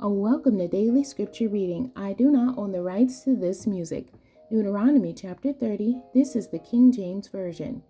Welcome to Daily Scripture Reading. I do not own the rights to this music. Deuteronomy chapter 30, this is the King James Version.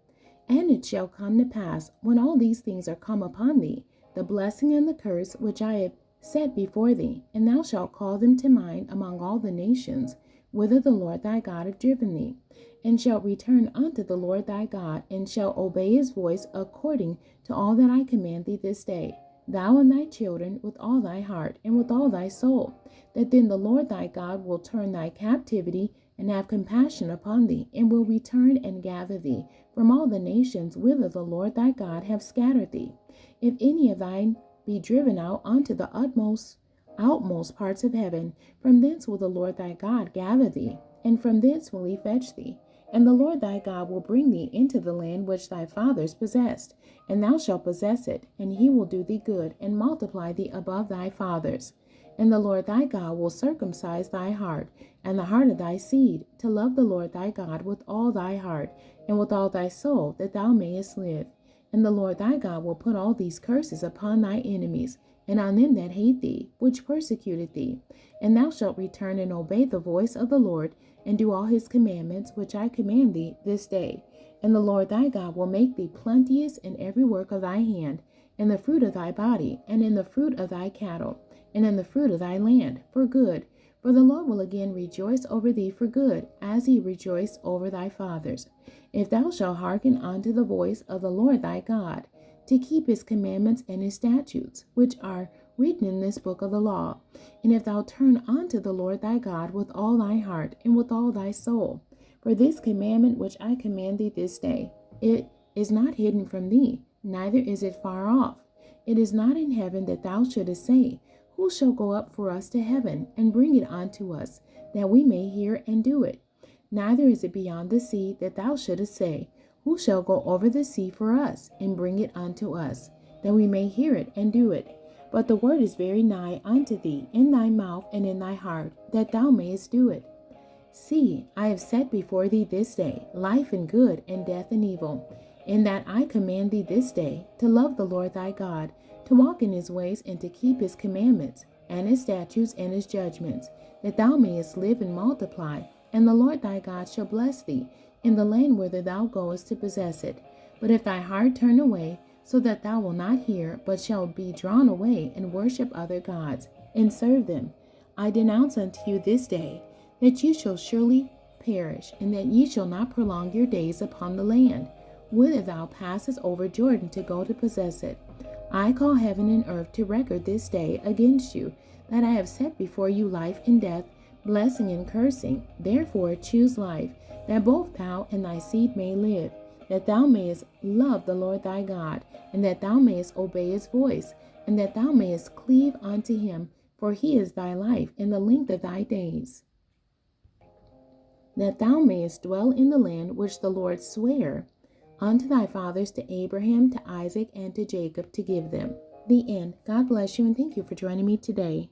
And it shall come to pass, when all these things are come upon thee, the blessing and the curse which I have set before thee, and thou shalt call them to mind among all the nations, whither the Lord thy God hath driven thee, and shalt return unto the Lord thy God, and shalt obey his voice according to all that I command thee this day, thou and thy children, with all thy heart and with all thy soul, that then the Lord thy God will turn thy captivity and have compassion upon thee, and will return and gather thee from all the nations whither the Lord thy God hath scattered thee. If any of thine be driven out unto the outmost parts of heaven, from thence will the Lord thy God gather thee, and from thence will he fetch thee. And the Lord thy God will bring thee into the land which thy fathers possessed, and thou shalt possess it, and he will do thee good, and multiply thee above thy fathers. And the Lord thy God will circumcise thy heart, and the heart of thy seed, to love the Lord thy God with all thy heart, and with all thy soul, that thou mayest live. And the Lord thy God will put all these curses upon thy enemies, and on them that hate thee, which persecuted thee. And thou shalt return and obey the voice of the Lord, and do all his commandments which I command thee this day. And the Lord thy God will make thee plenteous in every work of thy hand, in the fruit of thy body, and in the fruit of thy cattle, and in the fruit of thy land, for good. For the Lord will again rejoice over thee for good, as he rejoiced over thy fathers, if thou shalt hearken unto the voice of the Lord thy God, to keep his commandments and his statutes, which are written in this book of the law. And if thou turn unto the Lord thy God with all thy heart and with all thy soul, for this commandment which I command thee this day, it is not hidden from thee, neither is it far off. It is not in heaven, that thou shouldest say, who shall go up for us to heaven, and bring it unto us, that we may hear and do it? Neither is it beyond the sea, that thou shouldest say, who shall go over the sea for us, and bring it unto us, that we may hear it and do it? But the word is very nigh unto thee, in thy mouth and in thy heart, that thou mayest do it. See, I have set before thee this day life and good, and death and evil. In that I command thee this day to love the Lord thy God, to walk in his ways, and to keep his commandments, and his statutes, and his judgments, that thou mayest live and multiply. And the Lord thy God shall bless thee in the land whither thou goest to possess it. But if thy heart turn away, so that thou wilt not hear, but shalt be drawn away, and worship other gods, and serve them, I denounce unto you this day that ye shall surely perish, and that ye shall not prolong your days upon the land, whither thou passest over Jordan to go to possess it. I call heaven and earth to record this day against you, that I have set before you life and death, blessing and cursing. Therefore choose life, that both thou and thy seed may live, that thou mayest love the Lord thy God, and that thou mayest obey his voice, and that thou mayest cleave unto him, for he is thy life and the length of thy days, that thou mayest dwell in the land which the Lord sware unto thy fathers, to Abraham, to Isaac, and to Jacob, to give them. The end. God bless you, and thank you for joining me today.